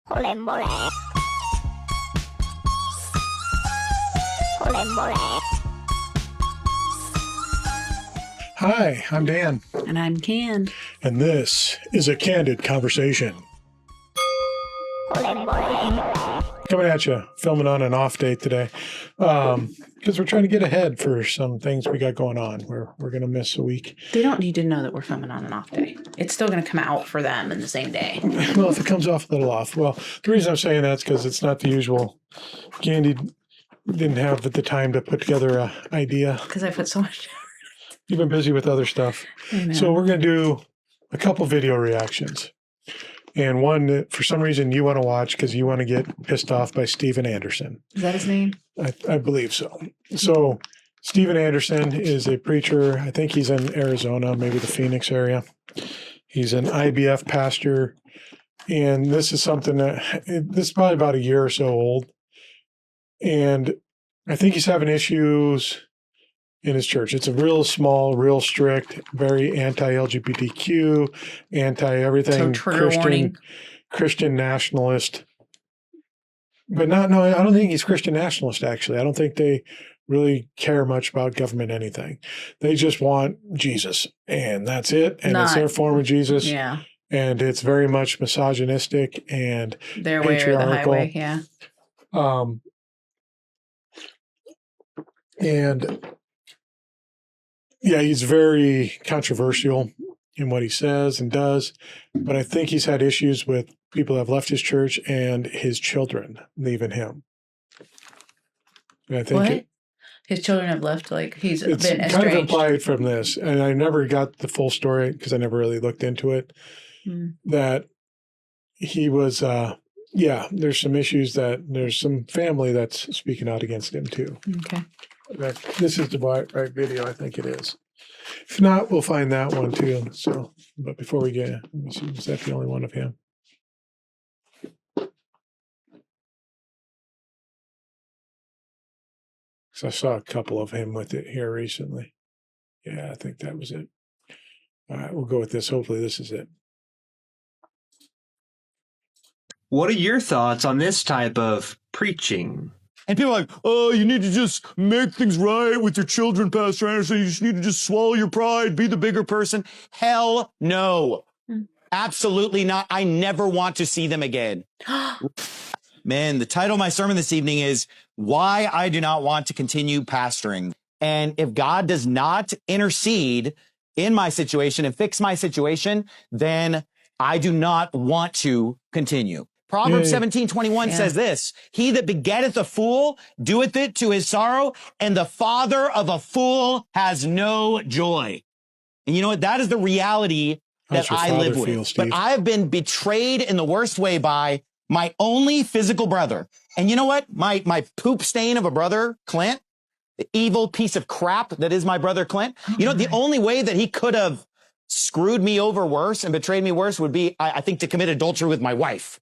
Ole mole. Ole mole. Hi, I'm Dan. And I'm Can. And this is a Candid Conversation. Ole mole. Coming at you, filming on an off day today. Because we're trying to get ahead for some things we got going on. We're going to miss a week. They don't need to know that we're filming on an off day. It's still going to come out for them in the same day. Well, if it comes off a little off. Well, the reason I'm saying that's because it's not the usual. Candy didn't have the time to put together an idea. Because I put so much. You've been busy with other stuff. I know. So we're going to do a couple video reactions. And one that for some reason you want to watch because you want to get pissed off by Steven Anderson. Is that his name? I believe so. So Steven Anderson is a preacher. I think he's in Arizona, maybe the Phoenix area. He's an IBF pastor. And this is something this is probably about a year or so old. And I think he's having issues in his church. It's a real small, real strict, very anti-LGBTQ, anti-everything, So trigger warning. Christian nationalist. But I don't think he's Christian nationalist, actually. I don't think they really care much about government anything. They just want Jesus, and that's it. And it's their form of Jesus. Yeah. And it's very much misogynistic and Their way or the patriarchal. highway, yeah. And yeah, he's very controversial in what he says and does, but I think he's had issues with people that have left his church and his children leaving him. And I think What? His children have left, like, he's been it's estranged. kind of implied from this, and I never got the full story because I never really looked into it, that he was, there's some issues that there's some family that's speaking out against him too. Okay. This is the right video, I think it is. If not, we'll find that one too. So, but before we get, let me see, is that the only one of him? So I saw a couple of him with it here recently. Yeah, I think that was it. All right, we'll go with this. Hopefully this is it. What are your thoughts on this type of preaching? And people are like, oh, you need to just make things right with your children, Pastor Anderson. You just need to just swallow your pride, be the bigger person. Hell no. Absolutely not. I never want to see them again. Man, the title of my sermon this evening is Why I Do Not Want to Continue Pastoring. And if God does not intercede in my situation and fix my situation, then I do not want to continue. Proverbs 17:21 says this, he that begetteth a fool doeth it to his sorrow, and the father of a fool has no joy. And you know what? That is the reality that I live with. But I have been betrayed in the worst way by my only physical brother. And you know what? My poop stain of a brother, Clint, the evil piece of crap that is my brother, Clint. You know, the only way that he could have screwed me over worse and betrayed me worse would be, I think, to commit adultery with my wife.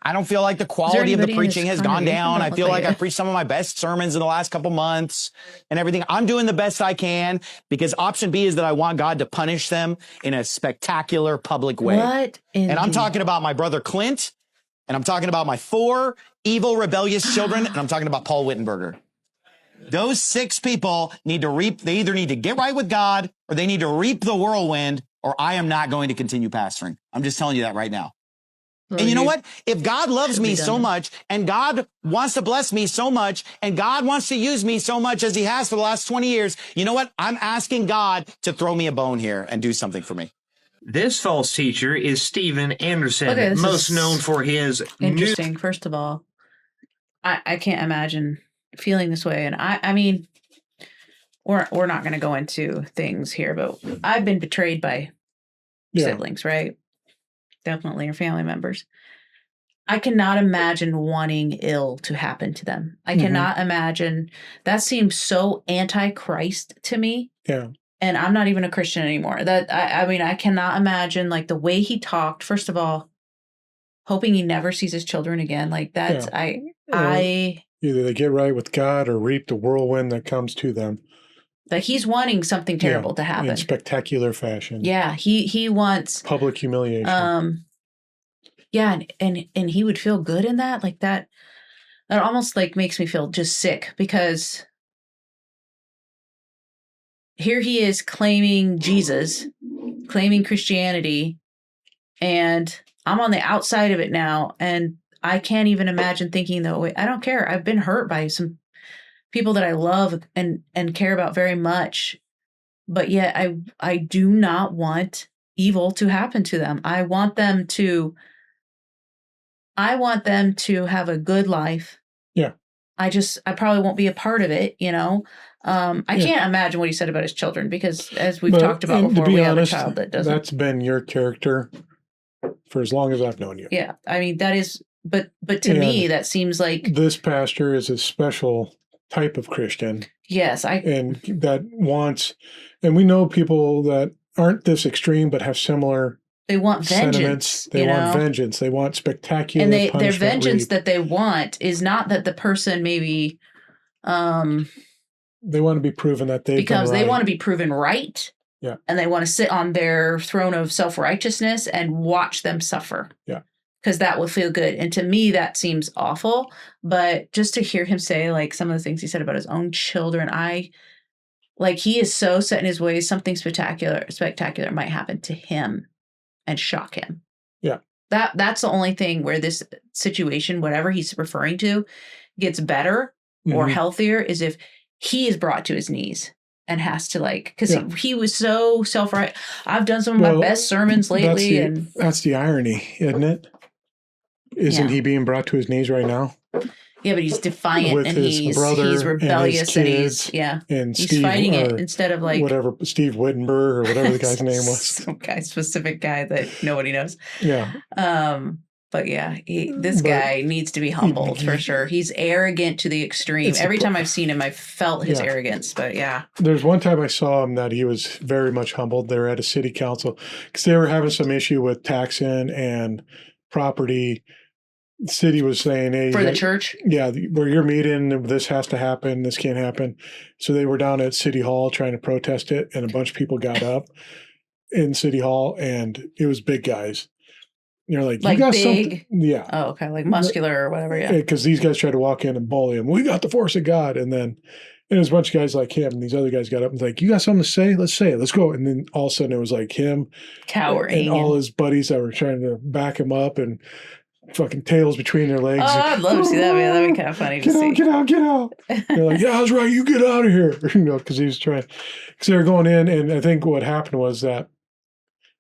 I don't feel like the quality of the preaching has gone down. I feel like I preached some of my best sermons in the last couple months and everything. I'm doing the best I can because option B is that I want God to punish them in a spectacular public way. What? And I'm talking about my brother Clint, and I'm talking about my 4 evil, rebellious children, and I'm talking about Paul Wittenberger. Those 6 people need to reap. They either need to get right with God or they need to reap the whirlwind, or I am not going to continue pastoring. I'm just telling you that right now. Well, and you know what? If God loves me so much and God wants to bless me so much and God wants to use me so much as he has for the last 20 years, you know what? I'm asking God to throw me a bone here and do something for me. This false teacher is Steven Anderson, Okay, this most is known for his interesting. First of all, I can't imagine feeling this way. And I mean, we're not going to go into things here, but I've been betrayed by siblings, right? Definitely, or family members. I cannot imagine wanting ill to happen to them. I cannot imagine. That seems so anti-Christ to me. Yeah. And I'm not even a Christian anymore. That I mean, I cannot imagine like the way he talked. First of all, hoping he never sees his children again. Like that's either they get right with God or reap the whirlwind that comes to them. Like he's wanting something terrible to happen in spectacular fashion. Yeah, he wants public humiliation. Yeah, and he would feel good in that, like that. That almost like makes me feel just sick because here he is claiming Jesus, claiming Christianity, and I'm on the outside of it now, and I can't even imagine thinking though, wait, I don't care. I've been hurt by some people that I love and care about very much, but yet I do not want evil to happen to them. I want them to have a good life. Yeah. I probably won't be a part of it, you know. I can't imagine what he said about his children because, as we've talked about and before, to be we honest, have a child that doesn't. that's been your character for as long as I've known you. Yeah, I mean that is, but to me that seems like this pastor is a special type of Christian. Yes, and that wants, and we know people that aren't this extreme but have similar. They want vengeance. Sentiments. They want vengeance. They want spectacular and punishment. Their vengeance that they want is not that the person maybe. They want to be proven that they want to be proven right. Yeah. And they want to sit on their throne of self-righteousness and watch them suffer. Yeah. Because that will feel good. And to me, that seems awful. But just to hear him say, like, some of the things he said about his own children, he is so set in his ways, something spectacular might happen to him and shock him. Yeah. That's the only thing where this situation, whatever he's referring to, gets better or healthier is if he is brought to his knees and has to because he was so self-right. I've done some of my best sermons lately. That's the irony, isn't it? Isn't he being brought to his knees right now? Yeah, but he's defiant with and his he's rebellious and his kids, and he's Steve, fighting it instead of whatever Steve Wittenberg or whatever the guy's name was. Some specific guy that nobody knows. Yeah. But yeah, this guy needs to be humbled for sure. He's arrogant to the extreme. Every time I've seen him, I've felt his arrogance. But yeah, there's one time I saw him that he was very much humbled. They were at a city council because they were having some issue with taxing and property. The city was saying, "Hey, for the church, where you're meeting, this has to happen. This can't happen." So they were down at City Hall trying to protest it, and a bunch of people got up in City Hall, and it was big guys. You're like you got big, something, yeah. Oh, okay, like muscular or whatever, yeah. Because these guys tried to walk in and bully him. We got the force of God, and there's a bunch of guys like him, and these other guys got up and was like, "You got something to say? Let's say it. Let's go." And then all of a sudden, it was like him cowering, and all his buddies that were trying to back him up and. Fucking tails between their legs. Oh, I'd love to see that, man. That'd be kind of funny to see. Get out. They're like, yeah, I was right. You get out of here. Because he was trying. Because they were going in, and I think what happened was that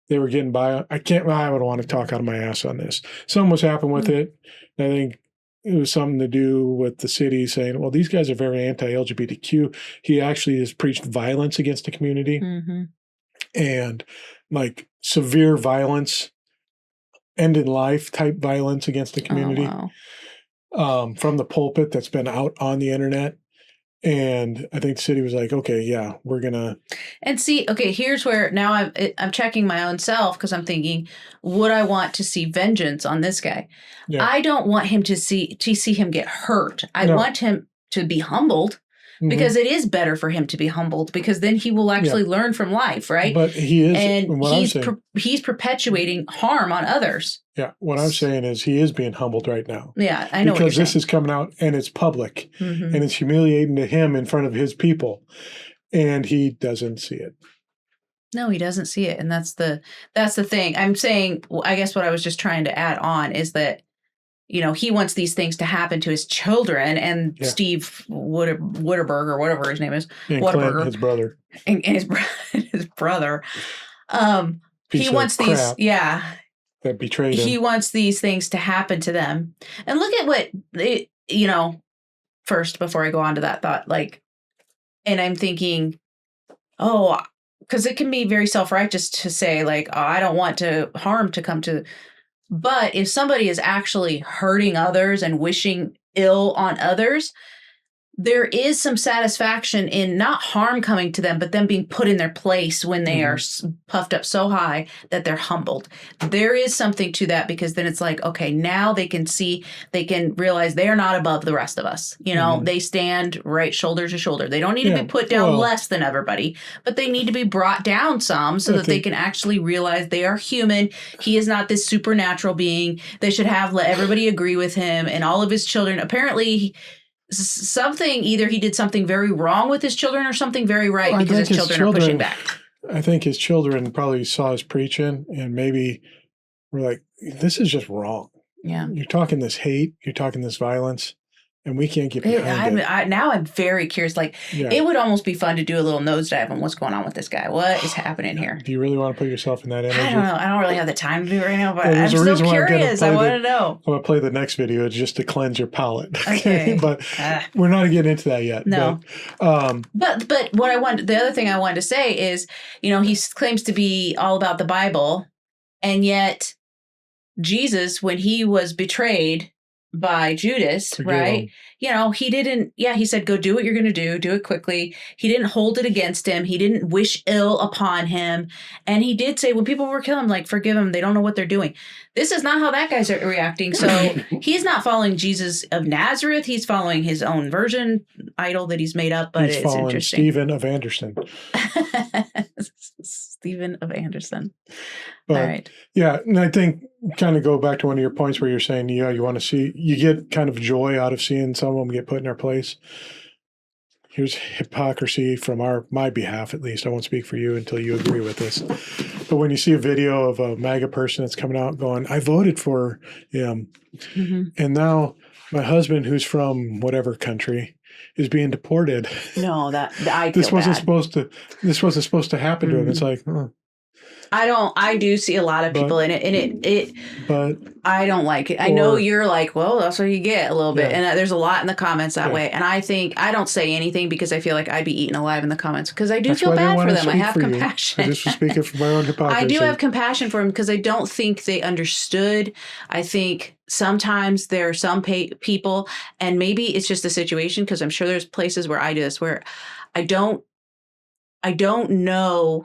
they were getting by. I don't want to talk out of my ass on this. Something was happening with it. I think it was something to do with the city saying, well, these guys are very anti-LGBTQ. He actually has preached violence against the community. And severe violence. End in life type violence against the community from the pulpit that's been out on the internet. And I think the city was like, okay, yeah, we're going to. And see, okay, here's where now I'm checking my own self because I'm thinking, would I want to see vengeance on this guy? Yeah. I don't want him to see him get hurt. I want him to be humbled. Because it is better for him to be humbled because then he will actually learn from life, right? But he is, and he's perpetuating harm on others. Yeah, what I'm saying is he is being humbled right now. Yeah, I know. Because this is coming out and it's public and it's humiliating to him in front of his people, and he doesn't see it. No, he doesn't see it, and that's the thing. I'm saying, I guess what I was just trying to add on is that. He wants these things to happen to his children, and Steve Witterberg or whatever his name is, Whataburger, his brother, and his brother. He wants these, that betrayed him. He wants these things to happen to them, and look at what first before I go on to that thought, and I'm thinking, because it can be very self-righteous to say I don't want harm to come to. But if somebody is actually hurting others and wishing ill on others, there is some satisfaction in not harm coming to them, but them being put in their place when they are puffed up so high that they're humbled. There is something to that, because then it's like, okay, now they can realize they're not above the rest of us. You know, they stand right shoulder to shoulder. They don't need to be put down less than everybody, but they need to be brought down some so that they can actually realize they are human. He is not this supernatural being. They should let everybody agree with him and all of his children. Apparently, either he did something very wrong with his children or something very right, because his children are pushing back. I think his children probably saw his preaching and maybe were like, this is just wrong. Yeah. You're talking this hate, you're talking this violence, and we can't get behind it. Now I'm very curious. Like, it would almost be fun to do a little nosedive on what's going on with this guy. What is happening here? Do you really want to put yourself in that energy? I don't know. I don't really have the time to do it right now, but I'm still curious. I want to know. I'm going to play the next video just to cleanse your palate. Okay. But we're not getting into that yet. No. But the other thing I wanted to say is, you know, he claims to be all about the Bible, and yet Jesus, when he was betrayed by Judas, right? You know, he said, go do what you're going to do it quickly. He didn't hold it against him. He didn't wish ill upon him. And he did say, when people were killing him, like, forgive them. They don't know what they're doing. This is not how that guy's reacting. So he's not following Jesus of Nazareth. He's following his own version idol that he's made up, but it's interesting. Stephen of Anderson. Stephen of Anderson. But, all right. Yeah, and I think kind of go back to one of your points where you're saying, you want to see, you get kind of joy out of seeing some of them get put in their place. Here's hypocrisy from my behalf, at least. I won't speak for you until you agree with this. But when you see a video of a MAGA person that's coming out going, I voted for him, and now my husband, who's from whatever country, is being deported. No, this wasn't supposed to happen to him. It's like, I do see a lot of people in it, but I don't like it. I know you're like, well, that's what you get a little bit. And there's a lot in the comments that way. And I think I don't say anything because I feel like I'd be eaten alive in the comments, because I do feel bad for them. I have compassion. I just was speaking from my own hypocrisy. I do have compassion for them because I don't think they understood. I think sometimes there are some people, and maybe it's just a situation, because I'm sure there's places where I do this, where I don't know.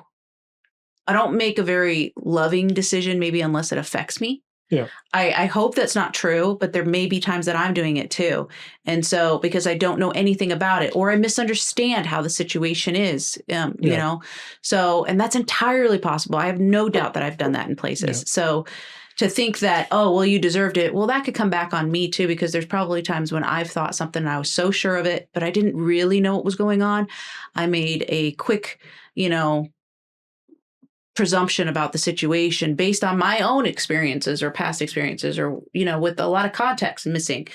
I don't make a very loving decision, maybe, unless it affects me. Yeah. I hope that's not true, but there may be times that I'm doing it too. And so, because I don't know anything about it, or I misunderstand how the situation is, you know, so, and that's entirely possible. I have no doubt that I've done that in places. Yeah. So to think that, oh, well, you deserved it. Well, that could come back on me too, because there's probably times when I've thought something and I was so sure of it, but I didn't really know what was going on. I made a quick, presumption about the situation based on my own experiences or past experiences, or, with a lot of context missing.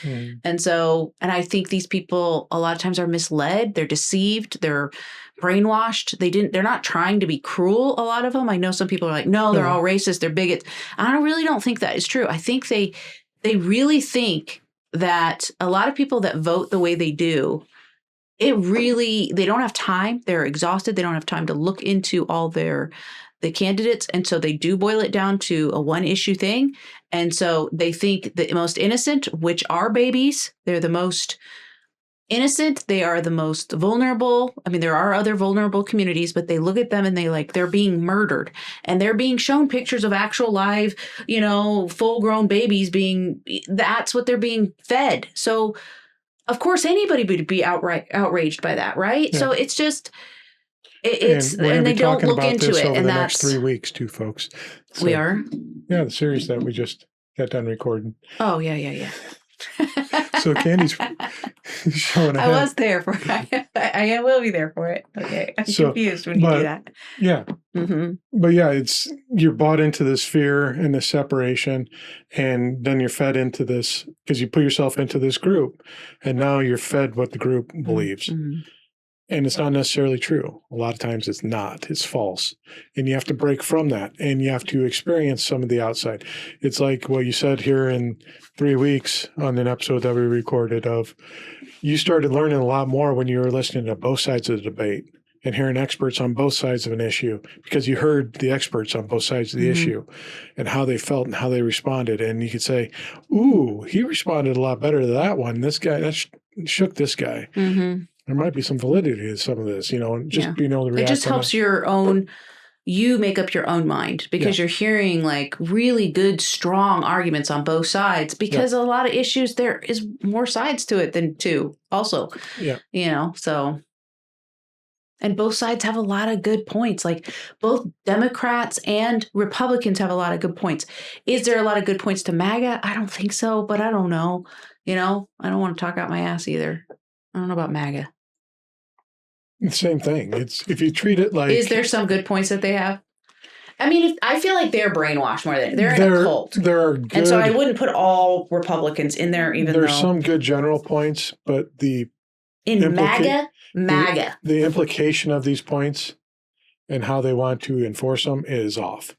And so, and I think these people a lot of times are misled. They're deceived. They're brainwashed. They're not trying to be cruel. A lot of them. I know some people are like, no, they're all racist. They're bigots. I really don't think that is true. I think they really think that a lot of people that vote the way they do, they don't have time. They're exhausted. They don't have time to look into all the candidates. And so they do boil it down to a one issue thing. And so they think the most innocent, which are babies, they're the most innocent. They are the most vulnerable. I mean, there are other vulnerable communities, but they look at them and they're being murdered, and they're being shown pictures of actual live, full grown babies that's what they're being fed. So of course anybody would be outraged by that. Right. Yeah. So it's just, and they don't look into it. Over the next 3 weeks too, folks. So, we are? Yeah, the series that we just got done recording. Oh, yeah. So Candy's showing ahead. I was there for it. I will be there for it. Okay. I'm confused when you do that. Yeah. But yeah, you're bought into this fear and this separation, and then you're fed into this because you put yourself into this group, and now you're fed what the group believes. And it's not necessarily true. A lot of times it's not. It's false. And you have to break from that. And you have to experience some of the outside. It's like what you said here in 3 weeks on an episode that we recorded of, you started learning a lot more when you were listening to both sides of the debate and hearing experts on both sides of an issue, because you heard the experts on both sides of the issue and how they felt and how they responded. And you could say, ooh, he responded a lot better to that one. This guy, shook this guy. Mm-hmm. There might be some validity to some of this, and just Yeah. being able to It react. just helps you make up your own mind because you're hearing like really good, strong arguments on both sides because a lot of issues, there is more sides to it than two also, so. And both sides have a lot of good points. Like both Democrats and Republicans have a lot of good points. Is there a lot of good points to MAGA? I don't think so, but I don't know. I don't want to talk out my ass either. I don't know about MAGA. Same thing. It's if you treat it like. Is there some good points that they have? I mean, I feel like they're brainwashed more than they're in a cult. There are good, and so I wouldn't put all Republicans in there, even there's though some good general points, but the MAGA. The implication of these points and how they want to enforce them is off.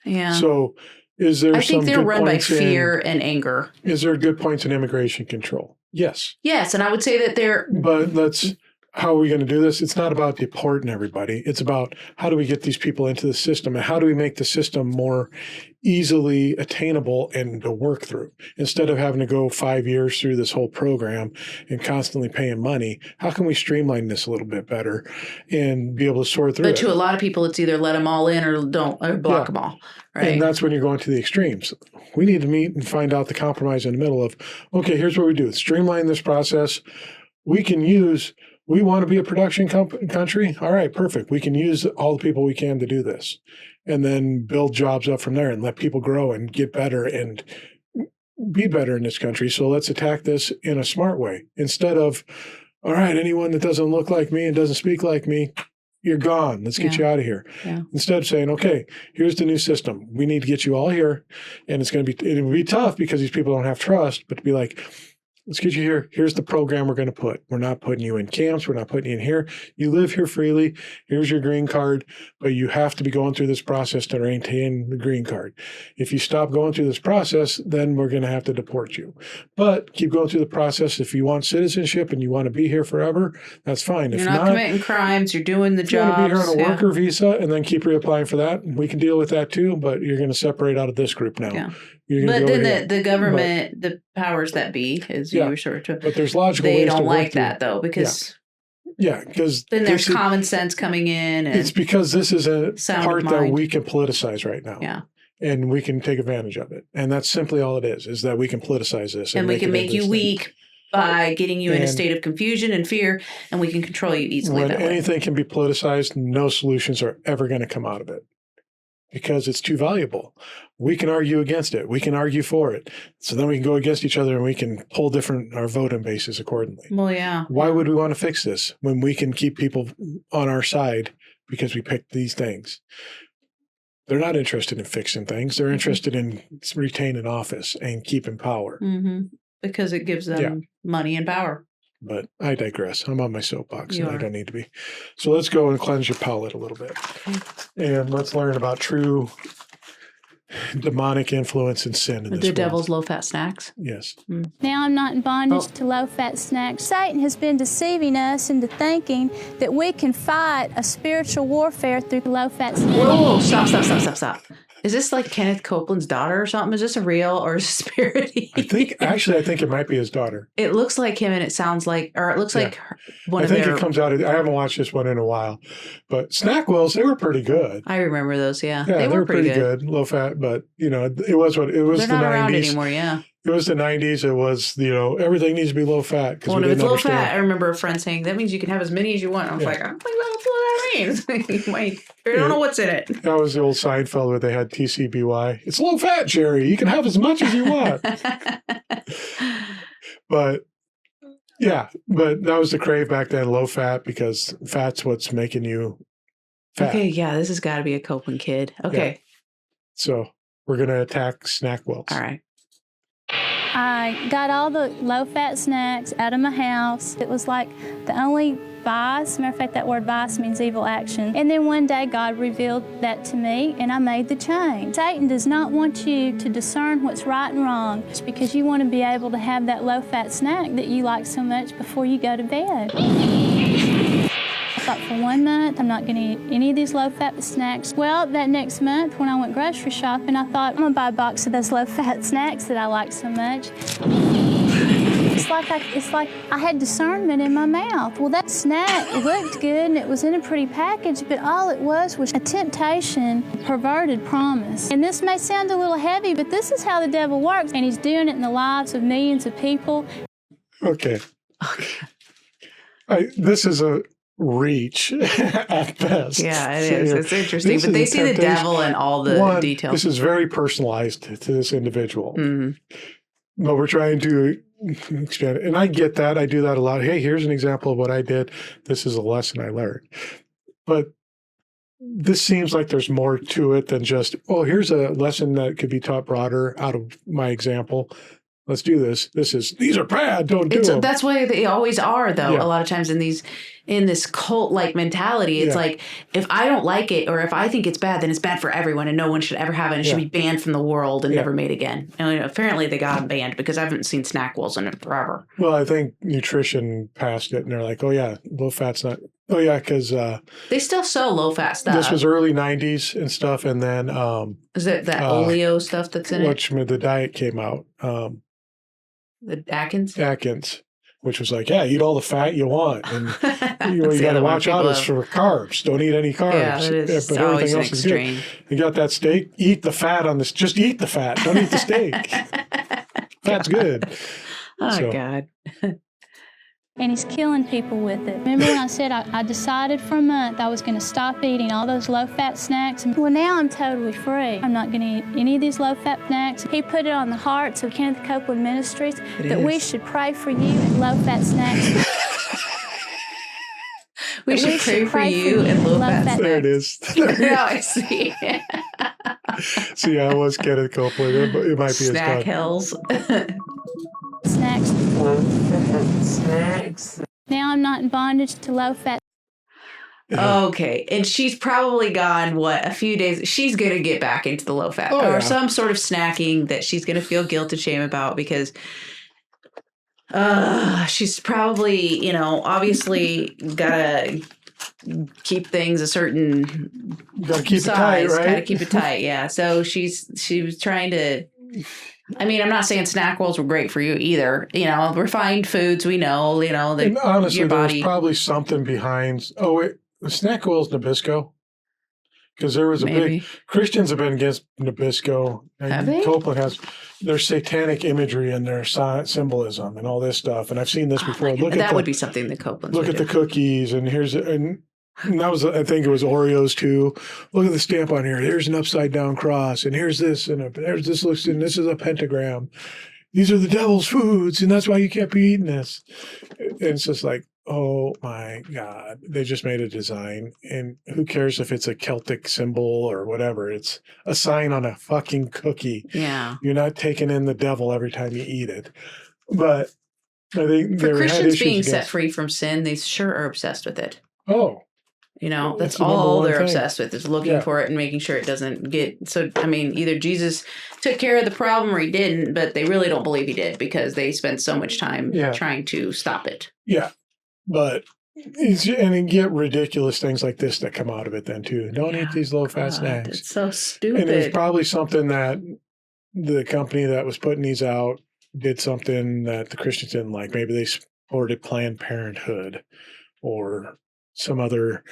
Yeah. So is there I some think they're good run by points fear and anger. Is there good points in immigration control? Yes. Yes, and I would say that they're. But how are we going to do this? It's not about deporting everybody. It's about how do we get these people into the system and how do we make the system more easily attainable and to work through instead of having to go 5 years through this whole program and constantly paying money. How can we streamline this a little bit better and be able to sort through it? But to a lot of people, it's either let them all in or block them all. Right. And that's when you're going to the extremes. We need to meet and find out the compromise in the middle of, okay, here's what we do. Streamline this process. We want to be a production country. All right, perfect. We can use all the people we can to do this and then build jobs up from there and let people grow and get better and be better in this country. So let's attack this in a smart way instead of, all right, anyone that doesn't look like me and doesn't speak like me, you're gone. Let's get you out of here. Yeah. Instead of saying, okay, here's the new system. We need to get you all here. And it'll be tough because these people don't have trust, but to be like, let's get you here. Here's the program we're going to put. We're not putting you in camps. We're not putting you in here. You live here freely. Here's your green card, but you have to be going through this process to maintain the green card. If you stop going through this process, then we're going to have to deport you. But keep going through the process. If you want citizenship and you want to be here forever, that's fine. You're not committing crimes. You're doing the job. If you want to be here on a worker visa and then keep reapplying for that, we can deal with that too, but you're going to separate out of this group now. Yeah. But then the government, the powers that be, as you refer to, but there's logical they ways don't to work like that though, because because then there's common sense coming in. And it's because this is a part that we can politicize right now. Yeah. And we can take advantage of it. And that's simply all it is that we can politicize this. And we can make you weak by getting you in a state of confusion and fear, and we can control you easily. When anything can be politicized, no solutions are ever going to come out of it. Because it's too valuable. We can argue against it. We can argue for it. So then we can go against each other and we can pull our voting bases accordingly. Well, yeah. Why would we want to fix this when we can keep people on our side because we picked these things? They're not interested in fixing things. They're interested in retaining office and keeping power. Mm-hmm. Because it gives them money and power. But I digress. I'm on my soapbox and I don't need to be. So let's go and cleanse your palate a little bit. And let's learn about true demonic influence and sin in this world. Devil's low-fat snacks? Yes. Now I'm not in bondage to low-fat snacks. Satan has been deceiving us into thinking that we can fight a spiritual warfare through low-fat snacks. Whoa, stop. Is this like Kenneth Copeland's daughter or something? Is this a real or is this parody? I think it might be his daughter. It looks like him and it sounds like, or it looks like one of their... I think it comes out, I haven't watched this one in a while, but Snackwells, they were pretty good. I remember those, Yeah, they were pretty good. Low fat, but it was what it was. They're not around anymore, It was the 90s. It was, everything needs to be low fat. Well, if it's low fat, I remember a friend saying, that means you can have as many as you want. I was like, I don't think that's what that means. I don't know what's in it. That was the old Seinfeld where they had TCBY. It's low fat, Jerry. You can have as much as you want. But that was the crave back then, low fat, because fat's what's making you fat. Okay, this has got to be a Copeland kid. Okay. Yeah. So we're going to attack Snackwells. All right. I got all the low-fat snacks out of my house. It was like the only vice. Matter of fact, that word vice means evil action. And then one day God revealed that to me and I made the change. Satan does not want you to discern what's right and wrong. It's because you want to be able to have that low-fat snack that you like so much before you go to bed. I thought for 1 month, I'm not going to eat any of these low-fat snacks. Well, that next month when I went grocery shopping, I thought, I'm going to buy a box of those low-fat snacks that I like so much. It's like I had discernment in my mouth. Well, that snack looked good and it was in a pretty package, but all it was a temptation, perverted promise. And this may sound a little heavy, but this is how the devil works, and he's doing it in the lives of millions of people. Okay. This is a reach at best. Yeah, it is. It's interesting. But they see the devil in all the details. This is very personalized to this individual. Mm-hmm. But we're trying to expand it. And I get that. I do that a lot. Hey, here's an example of what I did. This is a lesson I learned. But this seems like there's more to it than just, oh, here's a lesson that could be taught broader out of my example. Let's do this. These are bad. Don't do them. That's why they always are, though. Yeah. A lot of times in this cult-like mentality, it's like, if I don't like it or if I think it's bad, then it's bad for everyone and no one should ever have it. It should be banned from the world and never made again. And apparently they got them banned because I haven't seen Snackwells in it forever. Well, I think nutrition passed it and they're like, oh yeah, low fat's not. Oh yeah, because they still sell low-fat stuff. This was early 90s and stuff. And then is it that oleo stuff that's in it? The diet came out. The Atkins? Which was like, yeah, eat all the fat you want. And you got to watch out for carbs. Don't eat any carbs. Yeah, that is but always everything an else extreme. is good. You got that steak? Eat the fat on this. Just eat the fat. Don't eat the steak. Fat's good. Oh, God. And he's killing people with it. Remember when I said I decided for a month I was going to stop eating all those low-fat snacks? Well, now I'm totally free. I'm not going to eat any of these low-fat snacks. He put it on the hearts of Kenneth Copeland Ministries we should pray for you and low-fat snacks. we should pray for you and low-fat snacks. There it is. Now I see. See, I was Kenneth Copeland. It might be Snack hells. Snacks. Now I'm not in bondage to low-fat. Okay. And she's probably gone, a few days. She's going to get back into the low-fat or some sort of snacking that she's going to feel guilt and shame about because she's probably, obviously got to keep things a certain keep size. It tight, right? Got to keep it tight, yeah. So she was trying to... I mean, I'm not saying Snackwells were great for you either. Refined foods, we know, that and honestly, your body... there was probably something behind... Oh, wait, was Snackwells Nabisco? Because there was big... Christians have been against Nabisco. Have they? Copeland has... There's satanic imagery and their symbolism and all this stuff. And I've seen this before. That would be something that Copeland Look at the cookies and here's... And that was, I think it was Oreos too. Look at the stamp on here. Here's an upside down cross, and here's this, and there's this looks, and this is a pentagram. These are the devil's foods, and that's why you can't be eating this. And it's just like, oh my God, they just made a design, and who cares if it's a Celtic symbol or whatever? It's a sign on a fucking cookie. Yeah, you're not taking in the devil every time you eat it, but I think for Christians being set free from sin, they sure are obsessed with it. Oh. That's all they're obsessed with is looking for it and making sure it doesn't get... So, I mean, either Jesus took care of the problem or he didn't, but they really don't believe he did because they spent so much time trying to stop it. Yeah. But, and get ridiculous things like this that come out of it then too. Don't eat these low-fat snacks. It's so stupid. And it's probably something that the company that was putting these out did something that the Christians didn't like. Maybe they supported Planned Parenthood or some other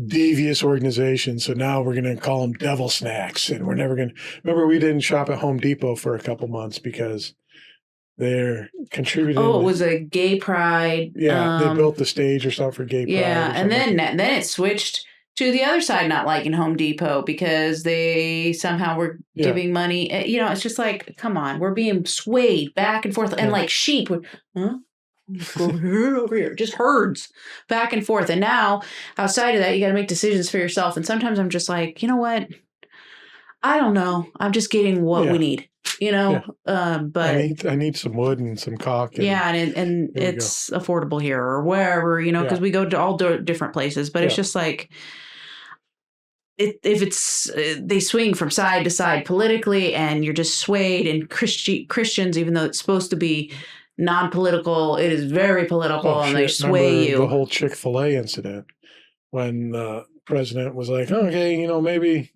devious organization. So now we're going to call them devil snacks. And we're never going to... Remember, we didn't shop at Home Depot for a couple months because they're contributing. Oh, it was a gay pride. Yeah, they built the stage or something for gay pride. Yeah, and then it switched to the other side not liking Home Depot because they somehow were giving money. It's just like, come on, we're being swayed back and forth. And like sheep would... over here, just herds back and forth. And now outside of that, you got to make decisions for yourself. And sometimes I'm just like, you know what? I don't know. I'm just getting what we need, but I need some wood and some caulk. And it's affordable here or wherever, because we go to all different places, but it's just like, if it's they swing from side to side politically and you're just swayed, and Christians, even though it's supposed to be non-political, it is very political, and they sway you. The whole Chick-fil-A incident when the president was like, okay, maybe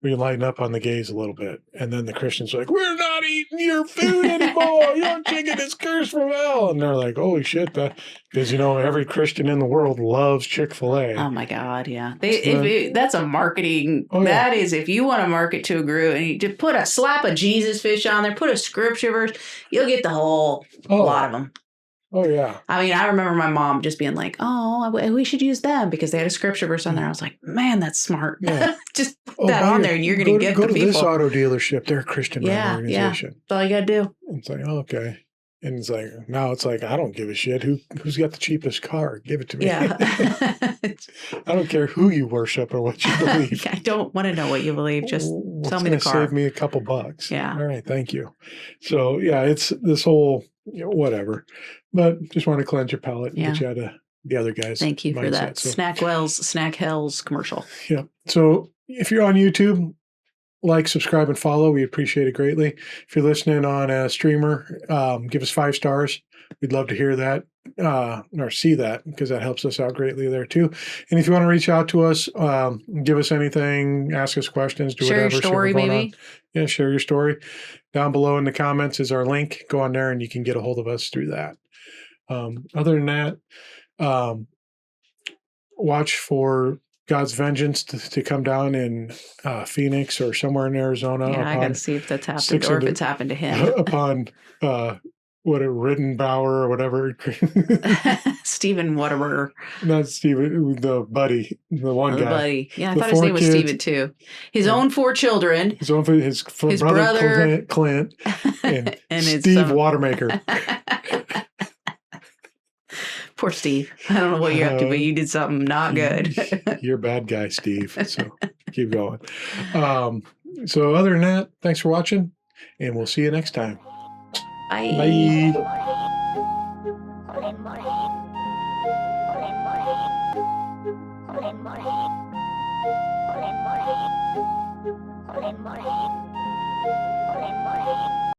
we lighten up on the gays a little bit. And then the Christians are like, we're not eating your food anymore. Your chicken is cursed from hell. And they're like, holy shit. Because, every Christian in the world loves Chick-fil-A. Oh my God, yeah. So That's a marketing. Oh, yeah. That is, if you want to market to a group and you just put a slap a Jesus fish on there, put a scripture verse, you'll get the whole lot of them. Oh, yeah. I mean, I remember my mom just being like, "Oh, we should use them because they had a scripture verse on there." I was like, "Man, that's smart." Yeah. Just put that on there, and you're going to get go the to people. this auto dealership. They're a Christian-run organization. That's all you got to do. It's like, okay. And it's like, now it's like, I don't give a shit. Who's got the cheapest car? Give it to me. Yeah. I don't care who you worship or what you believe. I don't want to know what you believe. Just sell me the car. Save me a couple bucks. Yeah. All right. Thank you. So, yeah, it's this whole, whatever. But just want to cleanse your palate and get you out of the other guys. Thank you for that. So, Snack Hells commercial. Yeah. So if you're on YouTube, like, subscribe, and follow. We appreciate it greatly. If you're listening on a streamer, give us 5 stars. We'd love to hear that or see that because that helps us out greatly there too. And if you want to reach out to us, give us anything, ask us questions, do share whatever. Your story, maybe. Yeah, share your story. Down below in the comments is our link. Go on there and you can get a hold of us through that. Other than that, watch for God's vengeance to come down in Phoenix or somewhere in Arizona. Yeah, I got to see if that's happened or if it's happened to him. Upon Rittenbauer or whatever. Stephen whatever. Not Stephen, the buddy, the one guy. The buddy. Yeah, I The thought his 4 name was kids. Stephen too. His own 4 children. His brother Clint and his Steve son. Watermaker. Poor Steve. I don't know what you're up to, but you did something not good. You're a bad guy, Steve. So keep going. So other than that, thanks for watching, and we'll see you next time. Bye. Bye.